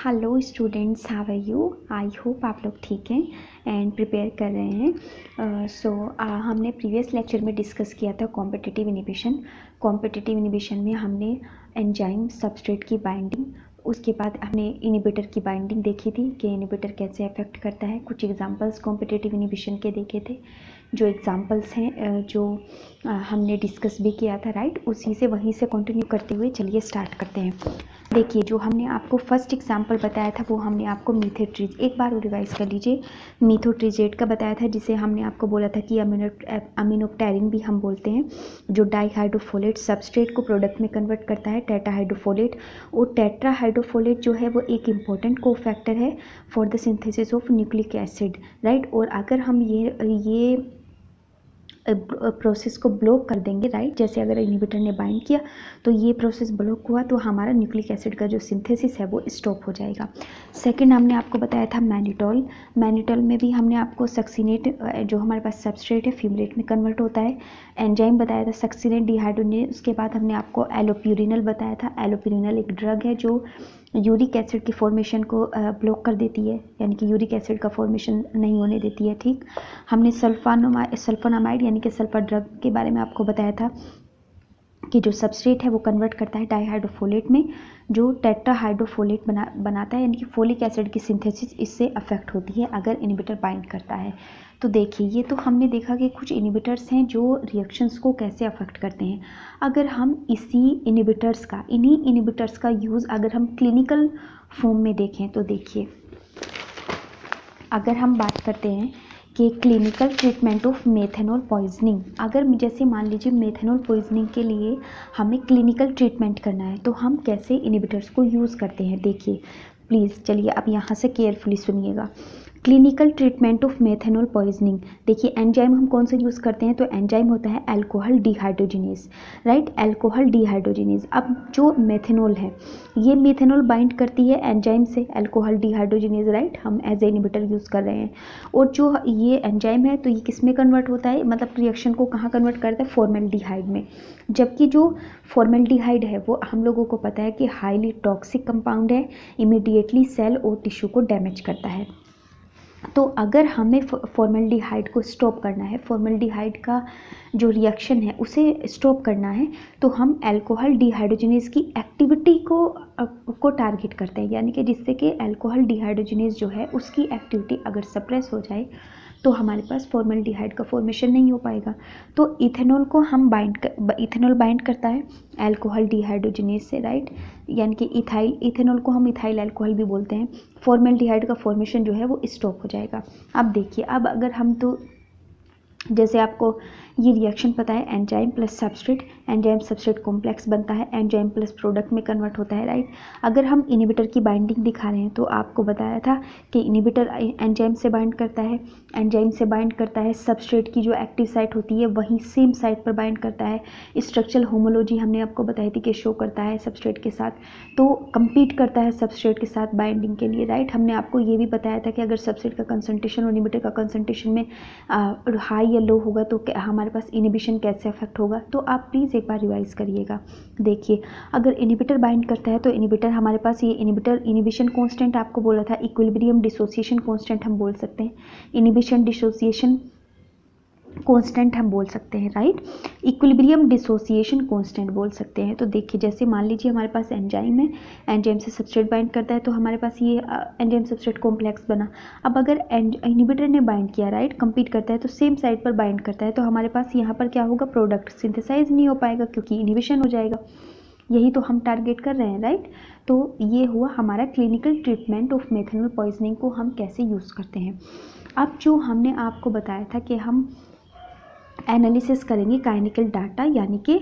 Hello students, how are you? I hope आप लोग ठीक हैं एंड प्रिपेयर कर रहे हैं। हमने प्रीवियस लेक्चर में डिस्कस किया था कॉम्पिटिटिव इनिबिशन। कॉम्पिटिटिव इनिबिशन में हमने एंजाइम सबस्ट्रेट की बाइंडिंग, उसके बाद हमने इनिबिटर की बाइंडिंग देखी थी कि इनिबिटर कैसे अफेक्ट करता है। कुछ एग्जांपल्स कॉम्पिटिटिव इनिबिशन के देखे थे, जो एग्जांपल्स हैं जो हमने डिस्कस भी किया था, राइट। उसी से वहीं से कंटिन्यू करते हुए चलिए स्टार्ट करते हैं। देखिए, जो हमने आपको फर्स्ट एग्जांपल बताया था वो हमने आपको मीथोट्रिज, एक बार रिवाइज कर लीजिए, मीथोट्रिजेट का बताया था, जिसे हमने आपको बोला था कि अमीनोप्टेरिन भी हम बोलते हैं, जो डाईहाइड्रोफोलेट सबस्ट्रेट को प्रोडक्ट में कन्वर्ट करता है, टेट्राहाइड्रोफोलेट। और टेट्राहाइड्रोफोलेट जो है वो एक इम्पॉर्टेंट कोफैक्टर है for the synthesis of nucleic acid, right. और अगर हम ये प्रोसेस को ब्लॉक कर देंगे, राइट, जैसे अगर इनिबिटर ने बाइंड किया तो ये प्रोसेस ब्लॉक हुआ तो हमारा न्यूक्लिक एसिड का जो सिंथेसिस है वो स्टॉप हो जाएगा। सेकंड हमने आपको बताया था मैनिटॉल। मैनिटॉल में भी हमने आपको सक्सिनेट, जो हमारे पास सबस्ट्रेट है, फ्यूमरेट में कन्वर्ट होता है। एंजाइम बताया था सक्सिनेट डिहाइड्रोजिनेज। उसके बाद हमने आपको एलोप्यूरिनल बताया था। एलोप्यूरिनल एक ड्रग है जो यूरिक एसिड की फॉर्मेशन को ब्लॉक कर देती है, यानी कि यूरिक एसिड का फॉर्मेशन नहीं होने देती है, ठीक। हमने सल्फोनामाइड यानी कि सल्फर ड्रग के बारे में आपको बताया था कि जो सबस्ट्रेट है वो कन्वर्ट करता है डाईहाइड्रोफोलेट में, जो टेट्राहाइड्रोफोलेट बनाता है, यानी कि फोलिक एसिड की सिंथेसिस इससे अफेक्ट होती है अगर इनिबिटर बाइंड करता है। तो देखिए, ये तो हमने देखा कि कुछ इनिबिटर्स हैं जो रिएक्शंस को कैसे अफेक्ट करते हैं। अगर हम इन्हीं इनिबिटर्स का यूज़ अगर हम क्लिनिकल फॉर्म में देखें तो देखिए, अगर हम बात करते हैं कि clinical treatment of methanol poisoning, अगर जैसे मान लीजिए मेथनॉल पॉइजनिंग के लिए हमें क्लिनिकल ट्रीटमेंट करना है तो हम कैसे इनिबिटर्स को यूज़ करते हैं। देखिए प्लीज़, चलिए अब यहाँ से केयरफुली सुनिएगा। Clinical treatment of methanol poisoning, देखिए एंजाइम हम कौन सा यूज़ करते हैं, तो एंजाइम होता है alcohol dehydrogenase, right, alcohol dehydrogenase. अब जो मेथनॉल है ये मेथनॉल बाइंड करती है एंजाइम से अल्कोहल डिहाइड्रोजिनेज, राइट, हम एज ए इनिबिटर यूज़ कर रहे हैं। और जो ये एंजाइम है तो ये किस में कन्वर्ट होता है, मतलब रिएक्शन को कहाँ कन्वर्ट करता है, फॉर्मेल्डिहाइड में। जबकि जो फॉर्मेल्डिहाइड है वो हम लोगों को पता है कि हाईली टॉक्सिक कंपाउंड है, इमीडिएटली सेल और टिश्यू को डैमेज करता है। तो अगर हमें फॉर्मेल्डिहाइड को स्टॉप करना है, फॉर्मेल्डिहाइड का जो रिएक्शन है उसे स्टॉप करना है, तो हम अल्कोहल डिहाइड्रोजिनेज की एक्टिविटी को टारगेट करते हैं, यानी कि जिससे कि अल्कोहल डिहाइड्रोजिनेज जो है उसकी एक्टिविटी अगर सप्रेस हो जाए तो हमारे पास फॉर्मेल्डिहाइड का फॉर्मेशन नहीं हो पाएगा। तो इथेनॉल को हम इथेनॉल बाइंड करता है अल्कोहल डिहाइड्रोजिनेज से, राइट, यानी कि इथेनॉल को हम इथाइल अल्कोहल भी बोलते हैं। फॉर्मेल्डिहाइड का फॉर्मेशन जो है वो स्टॉप हो जाएगा। अब देखिए, अब अगर हम तो जैसे आपको ये रिएक्शन पता है, enzyme plus substrate, enzyme substrate complex बनता है, एंजाइम प्लस प्रोडक्ट में कन्वर्ट होता है, राइट। अगर हम इनिबिटर की बाइंडिंग दिखा रहे हैं तो आपको बताया था कि इनिबिटर एंजाइम से बाइंड करता है, एंजाइम से बाइंड करता है, सबस्ट्रेट की जो एक्टिव साइट होती है वहीं सेम साइट पर बाइंड करता है। स्ट्रक्चरल होमोलॉजी हमने आपको बताई थी कि शो करता है सबस्ट्रेट के साथ, तो कम्पीट करता है सबस्ट्रेट के साथ बाइंडिंग के लिए, राइट। हमने आपको ये भी बताया था कि अगर सबस्ट्रेट का कंसंट्रेशन और इनिबिटर का कंसंट्रेशन में हाई या लो होगा तो हमारे पास इनिबिशन कैसे अफेक्ट होगा। तो आप प्लीज़ एक बार रिवाइज करिएगा। देखिए, अगर इनिबिटर बाइंड करता है तो इनिबिटर हमारे पास, ये इनिबिशन कांस्टेंट आपको बोला था, इक्विलिब्रियम डिसोसिएशन कांस्टेंट हम बोल सकते हैं, इनिबिशन डिसोसिएशन कांस्टेंट हम बोल सकते हैं, राइट, इक्विलिब्रियम डिसोसिएशन कांस्टेंट बोल सकते हैं। तो देखिए, जैसे मान लीजिए हमारे पास एंजाइम है, एंजाइम से सबस्ट्रेट बाइंड करता है तो हमारे पास ये एंजाइम सबस्ट्रेट कॉम्प्लेक्स बना। अब अगर इनिबिटर ने बाइंड किया, राइट, कंपीट करता है तो सेम साइड पर बाइंड करता है, तो हमारे पास यहाँ पर क्या होगा, प्रोडक्ट सिंथेसाइज नहीं हो पाएगा क्योंकि इनिबिशन हो जाएगा। यही तो हम टारगेट कर रहे हैं, राइट। तो ये हुआ हमारा clinical treatment of methanol poisoning को हम कैसे यूज़ करते हैं। अब जो हमने आपको बताया था कि हम एनालिसिस करेंगे काइनेटिक डाटा, यानी कि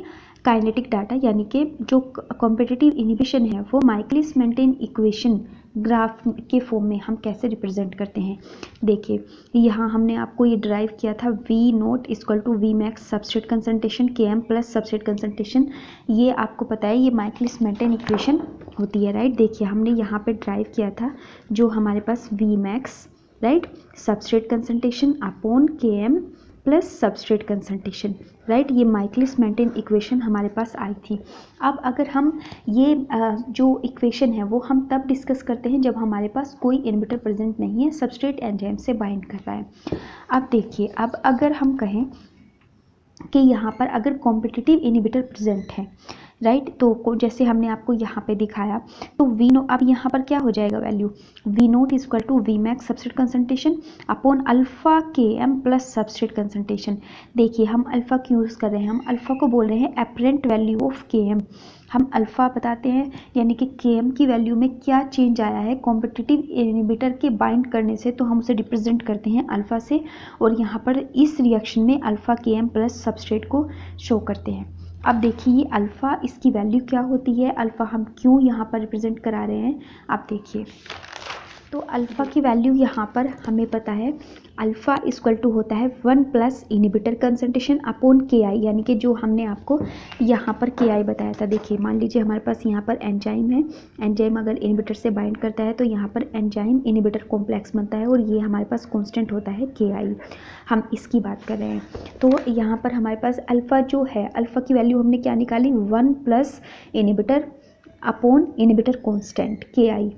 काइनेटिक डाटा, यानी कि जो कॉम्पिटिटिव इनिबिशन है वो माइकलिस मेंटेन इक्वेशन ग्राफ के फॉर्म में हम कैसे रिप्रेजेंट करते हैं। देखिए, यहाँ हमने आपको ये ड्राइव किया था V0 equal to V max substrate concentration Km plus substrate concentration, ये आपको पता है ये माइकलिस मेंटेन इक्वेशन होती है, राइट। देखिए, हमने यहाँ पे ड्राइव किया था जो हमारे पास V max, right, substrate concentration upon Km plus substrate concentration, right. ये माइकलिस मेंटेन इक्वेशन हमारे पास आई थी। अब अगर हम ये जो इक्वेशन है वो हम तब डिस्कस करते हैं जब हमारे पास कोई इनहिबिटर प्रेजेंट नहीं है, सबस्ट्रेट एंजाइम से बाइंड कर रहा है। अब देखिए, अब अगर हम कहें कि यहाँ पर अगर कॉम्पिटिटिव इनहिबिटर प्रेजेंट है, राइट, तो जैसे हमने आपको यहाँ पे दिखाया, तो वी नो, अब यहाँ पर क्या हो जाएगा value, V naught is equal to V max substrate concentration upon alpha K M plus substrate concentration. देखिए हम अल्फा क्यों यूज़ कर रहे हैं, हम अल्फा को बोल रहे हैं apparent value of K M. हम अल्फा बताते हैं यानी कि के एम की वैल्यू में क्या चेंज आया है कॉम्पिटिटिव इनहिबिटर के बाइंड करने से, तो हम उसे रिप्रेजेंट करते हैं अल्फा से, और यहाँ पर इस रिएक्शन में alpha K M plus substrate को शो करते हैं। अब देखिए ये अल्फ़ा, इसकी वैल्यू क्या होती है, अल्फ़ा हम क्यों यहाँ पर रिप्रेजेंट करा रहे हैं, आप देखिए। तो अल्फ़ा की वैल्यू यहाँ पर हमें पता है, अल्फ़ा इक्वल टू होता है 1 प्लस इनहिबिटर कंसंट्रेशन अपॉन के आई, यानी कि जो हमने आपको यहाँ पर के आई बताया था। देखिए मान लीजिए हमारे पास यहाँ पर एंजाइम है, एंजाइम अगर इनहिबिटर से बाइंड करता है तो यहाँ पर एंजाइम इनहिबिटर कॉम्प्लेक्स बनता है, और ये हमारे पास कांस्टेंट होता है के आई, हम इसकी बात कर रहे हैं। तो यहाँ पर हमारे पास अल्फ़ा जो है, अल्फ़ा की वैल्यू हमने क्या निकाली, 1 plus inhibitor upon inhibitor constant के आई,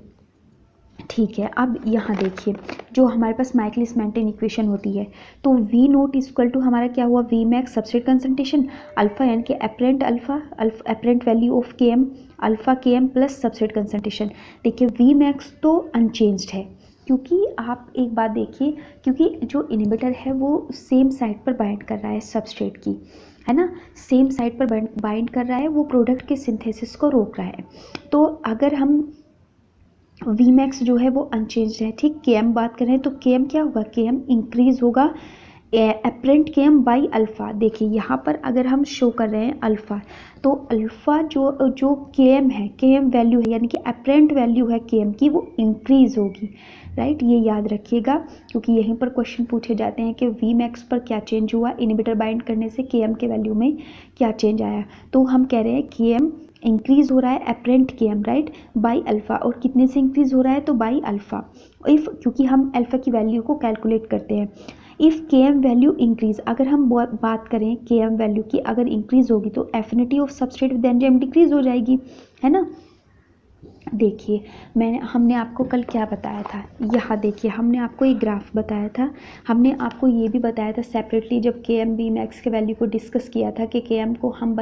ठीक है। अब यहाँ देखिए जो हमारे पास माइकलिस मेंटेन इक्वेशन होती है, तो वी नोट इक्वल टू हमारा क्या हुआ, V max substrate concentration alpha यानी कि apparent alpha, apparent value of K M, alpha K M plus substrate concentration. देखिए वी मैक्स तो अनचेंज्ड है, क्योंकि आप एक बात देखिए, क्योंकि जो इनहिबिटर है वो सेम साइट पर बाइंड कर रहा है सबस्ट्रेट की, है ना, सेम साइट पर बाइंड कर रहा है, वो प्रोडक्ट के सिंथेसिस को रोक रहा है। तो अगर हम वी मैक्स जो है वो अनचेंज है, ठीक। के एम बात करें तो के एम क्या होगा, के एम इंक्रीज होगा एपरेंट के एम बाई अल्फ़ा। देखिए यहाँ पर अगर हम शो कर रहे हैं अल्फ़ा, तो अल्फ़ा जो के एम है, के एम वैल्यू है यानी कि एपरेंट वैल्यू है के एम की, वो इंक्रीज होगी, राइट। ये याद रखिएगा, क्योंकि यहीं पर क्वेश्चन पूछे जाते हैं कि वी मैक्स पर क्या चेंज हुआ, इनहिबिटर बाइंड करने से के एम के वैल्यू में क्या चेंज आया। तो हम कह रहे हैं के एम इंक्रीज हो रहा है एपरेंट के एम, राइट, बाई अल्फ़ा, और कितने से इंक्रीज हो रहा है, तो बाई अल्फ़ा। इफ़, क्योंकि हम अल्फ़ा की वैल्यू को कैलकुलेट करते हैं, इफ़ के एम वैल्यू इंक्रीज, अगर हम बात करें के एम वैल्यू की अगर इंक्रीज होगी तो affinity of substrate with enzyme decrease हो जाएगी, है ना। देखिए हमने आपको कल क्या बताया था, यहाँ देखिए हमने आपको एक ग्राफ बताया था, हमने आपको ये भी बताया था सेपरेटली जब के एम वी मैक्स के वैल्यू को डिस्कस किया था कि के एम को हम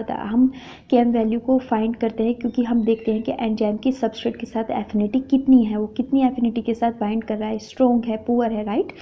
के एम वैल्यू को फाइंड करते हैं, क्योंकि हम देखते हैं कि एंजाइम की सबस्ट्रेट के साथ एफिनिटी कितनी है, वो कितनी एफिनिटी के साथ बाइंड कर रहा है, स्ट्रॉन्ग है, पुअर है, राइट।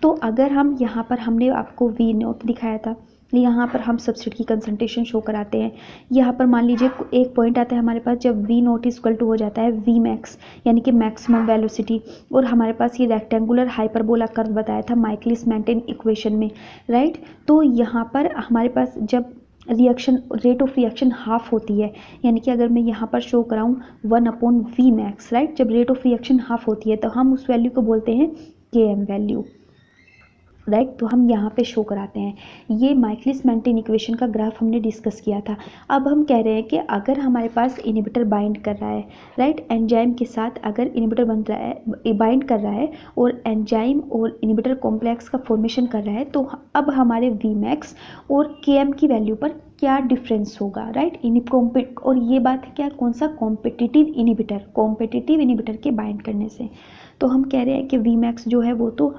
तो अगर हम यहाँ पर हमने आपको वी नोट दिखाया था, यहाँ पर हम सबस्ट्रेट की कंसंट्रेशन शो कराते हैं। यहाँ पर मान लीजिए एक पॉइंट आता है हमारे पास जब वी नोट इक्वल टू हो जाता है वी मैक्स यानी कि मैक्सिमम वेलोसिटी, और हमारे पास ये रेक्टेंगुलर हाइपरबोला कर्व बताया था माइकलिस मेंटेन इक्वेशन में, राइट। तो यहाँ पर हमारे पास जब reaction rate of reaction half होती है, यानी कि अगर मैं यहाँ पर शो कराऊँ 1 अपॉन वी मैक्स, राइट, जब रेट ऑफ रिएक्शन हाफ होती है तो हम उस वैल्यू को बोलते हैं के एम वैल्यू, राइट। तो हम यहाँ पे शो कराते हैं। ये माइकलिस मेंटेन इक्वेशन का ग्राफ हमने डिस्कस किया था। अब हम कह रहे हैं कि अगर हमारे पास इनहिबिटर बाइंड कर रहा है, राइट, एंजाइम के साथ अगर इनहिबिटर बन रहा है, बाइंड कर रहा है, और एंजाइम और इनहिबिटर कॉम्प्लेक्स का फॉर्मेशन कर रहा है, तो अब हमारे वी मैक्स और के एम की वैल्यू पर क्या डिफरेंस होगा, राइट। और ये बात है क्या, कौन सा, कॉम्पिटिटिव इनहिबिटर के बाइंड करने से। तो हम कह रहे हैं कि वी मैक्स जो है वो तो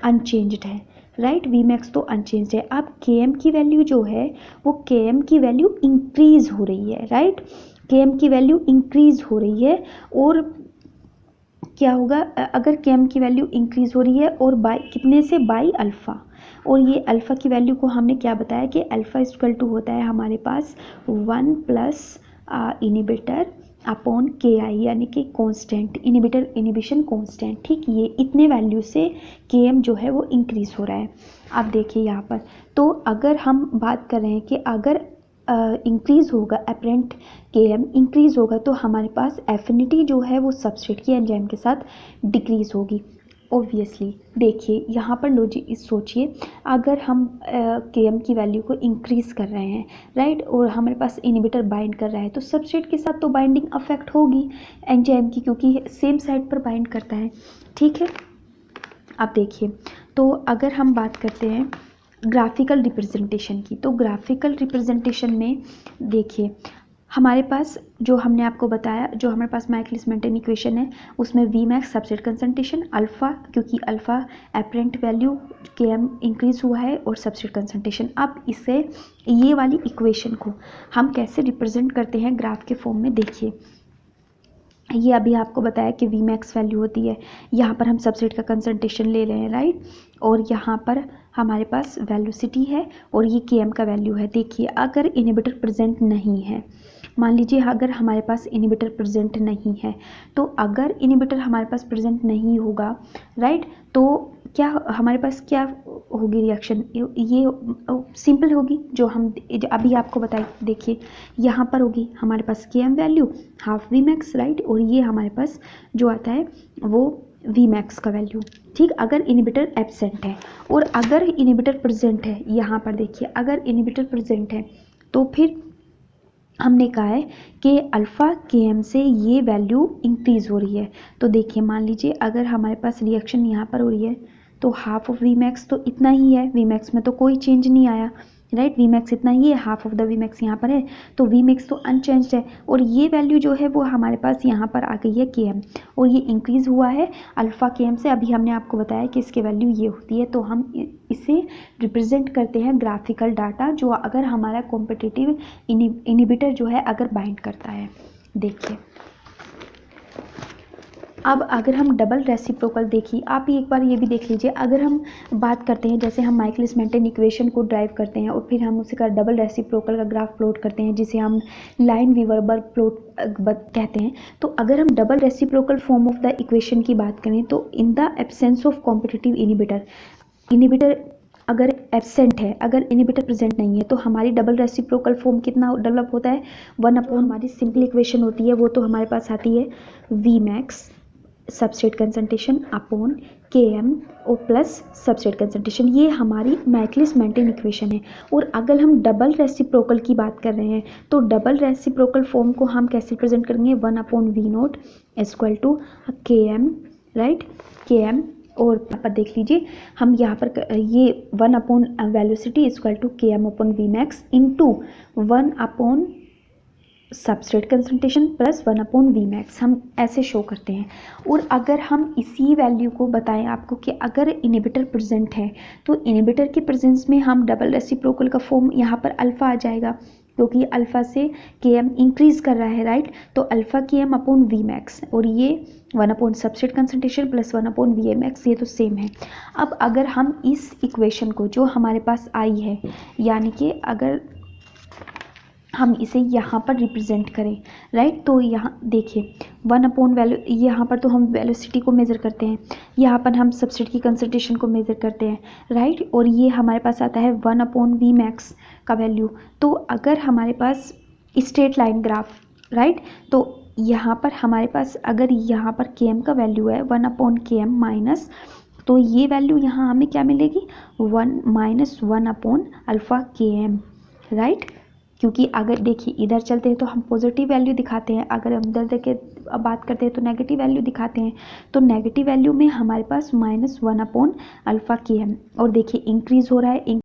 अनचेंज्ड है, राइट, वी मैक्स तो अनचेंज्ड है। अब के एम की वैल्यू जो है वो के एम की वैल्यू इंक्रीज हो रही है, राइट, के एम की वैल्यू इंक्रीज हो रही है, और क्या होगा अगर के एम की वैल्यू इंक्रीज हो रही है, और बाई कितने से, बाई अल्फ़ा। और ये अल्फ़ा की वैल्यू को हमने क्या बताया कि अल्फ़ा इक्वल टू होता है हमारे पास 1 प्लस इनहिबिटर अपॉन के आई, यानी कि कांस्टेंट इनहिबिटर इनहिबिशन कांस्टेंट, ठीक। ये इतने वैल्यू से के एम जो है वो इंक्रीज हो रहा है। अब देखिए यहाँ पर, तो अगर हम बात कर रहे हैं कि अगर इंक्रीज होगा एपरेंट के एम इंक्रीज होगा, तो हमारे पास एफिनिटी जो है वो सबस्ट्रेट की एंजाइम के साथ डिक्रीज होगी, ऑब्वियसली। देखिए यहाँ पर लॉजिक सोचिए, अगर हम के एम की वैल्यू को इंक्रीज़ कर रहे हैं, राइट, और हमारे पास इनहिबिटर बाइंड कर रहा है, तो सबस्ट्रेट के साथ तो बाइंडिंग अफेक्ट होगी एंजाइम की, क्योंकि सेम साइड पर बाइंड करता है, ठीक है। अब देखिए, तो अगर हम बात करते हैं ग्राफिकल रिप्रेजेंटेशन की। तो ग्राफिकल रिप्रेजेंटेशन में देखिए हमारे पास जो हमने आपको बताया, जो हमारे पास माइकलिस मेंटेन इक्वेशन है उसमें V max substrate concentration alpha, क्योंकि alpha apparent value K M increase हुआ है, और सबसेट कंसंट्रेशन। अब इसे ये वाली इक्वेशन को हम कैसे रिप्रेजेंट करते हैं ग्राफ के फॉर्म में, देखिए ये अभी आपको बताया कि वी मैक्स वैल्यू होती है, यहाँ पर हम सबसेट का कंसंट्रेशन ले रहे हैं राइट, और यहाँ पर हमारे पास वेलोसिटी है और ये के एम का वैल्यू है। देखिए अगर इनहिबिटर प्रेजेंट नहीं है, मान लीजिए अगर हमारे पास इनहिबिटर प्रेजेंट नहीं है, तो अगर इनहिबिटर हमारे पास प्रेजेंट नहीं होगा राइट, तो क्या हमारे पास क्या होगी रिएक्शन, ये सिंपल होगी जो हम अभी आपको बताए। देखिए यहाँ पर होगी हमारे पास K M value half V max right, और ये हमारे पास जो आता है वो वी मैक्स का वैल्यू। ठीक, अगर इनहिबिटर एब्सेंट है, और अगर इनहिबिटर प्रेजेंट है, यहाँ पर देखिए अगर इनहिबिटर प्रेजेंट है तो फिर हमने कहा है कि अल्फ़ा के एम से ये वैल्यू इंक्रीज़ हो रही है। तो देखिए मान लीजिए अगर हमारे पास रिएक्शन यहाँ पर हो रही है तो हाफ ऑफ वी मैक्स तो इतना ही है, वी मैक्स में तो कोई चेंज नहीं आया राइट, वी मैक्स इतना ही है, half of the V max यहाँ पर है, तो वी मैक्स तो अनचेंज्ड है, और ये वैल्यू जो है वो हमारे पास यहाँ पर आ गई है के एम, और ये इंक्रीज़ हुआ है अल्फ़ा के एम से। अभी हमने आपको बताया कि इसकी वैल्यू ये होती है, तो हम इसे रिप्रेजेंट करते हैं ग्राफिकल डाटा, जो अगर हमारा कॉम्पिटिटिव इनहिबिटर जो है अगर बाइंड करता है। देखिए अब अगर हम डबल रेसिप्रोकल, देखिए आप एक बार ये भी देख लीजिए, अगर हम बात करते हैं जैसे हम माइकलिस मेंटेन इक्वेशन को ड्राइव करते हैं और फिर हम उसे का डबल रेसिप्रोकल का ग्राफ प्लॉट करते हैं जिसे हम लाइन वीवर प्लॉट कहते हैं। तो अगर हम double reciprocal form of the equation की बात करें तो in the absence of competitive inhibitor अगर एब्सेंट है, अगर इनहिबिटर प्रेजेंट नहीं है, तो हमारी डबल रेसिप्रोकल फॉर्म कितना डेवलप होता है, 1/, हमारी सिंपल इक्वेशन होती है वो तो हमारे पास आती है V max substrate concentration upon K M और प्लस सबस्ट्रेट कंसंट्रेशन, ये हमारी माइकलिस मेंटेन इक्वेशन है। और अगर हम डबल रेसिप्रोकल की बात कर रहे हैं तो डबल रेसिप्रोकल फॉर्म को हम कैसे प्रेजेंट करेंगे, 1/V0 equal to K M right, K M, और यहाँ पर देख लीजिए हम यहाँ पर ये 1/वेलोसिटी equal to K M upon V max into 1/ substrate concentration plus 1/वी मैक्स, हम ऐसे शो करते हैं। और अगर हम इसी वैल्यू को बताएं आपको कि अगर इनहिबिटर प्रेजेंट है तो इनहिबिटर के प्रेजेंस में हम डबल रेसिप्रोकल का फॉर्म यहाँ पर अल्फ़ा आ जाएगा, क्योंकि अल्फ़ा से के एम इंक्रीज़ कर रहा है राइट, तो अल्फ़ा के एम अपॉन वी मैक्स, और ये 1/ सबस्ट्रेट कंसंट्रेशन प्लस 1/वी मैक्स, ये तो सेम है। अब अगर हम इस इक्वेशन को जो हमारे पास आई है, यानी कि अगर हम इसे यहाँ पर रिप्रेजेंट करें राइट, तो यहाँ देखिए 1/ वैल्यू, यहाँ पर तो हम वेलोसिटी को मेज़र करते हैं, यहाँ पर हम सबस्ट्रेट की कंसंट्रेशन को मेज़र करते हैं राइट, और ये हमारे पास आता है 1/वी मैक्स का वैल्यू। तो अगर हमारे पास स्ट्रेट लाइन ग्राफ राइट, तो यहाँ पर हमारे पास अगर यहाँ पर के एम का वैल्यू है 1/के एम माइनस, तो ये वैल्यू यहाँ हमें क्या मिलेगी, 1 के एम राइट, क्योंकि अगर देखिए इधर चलते हैं तो हम पॉजिटिव वैल्यू दिखाते हैं, अगर हम इधर देख के बात करते हैं तो नेगेटिव वैल्यू दिखाते हैं, तो नेगेटिव वैल्यू में हमारे पास -1/के एम, और देखिए इंक्रीज़ हो रहा है,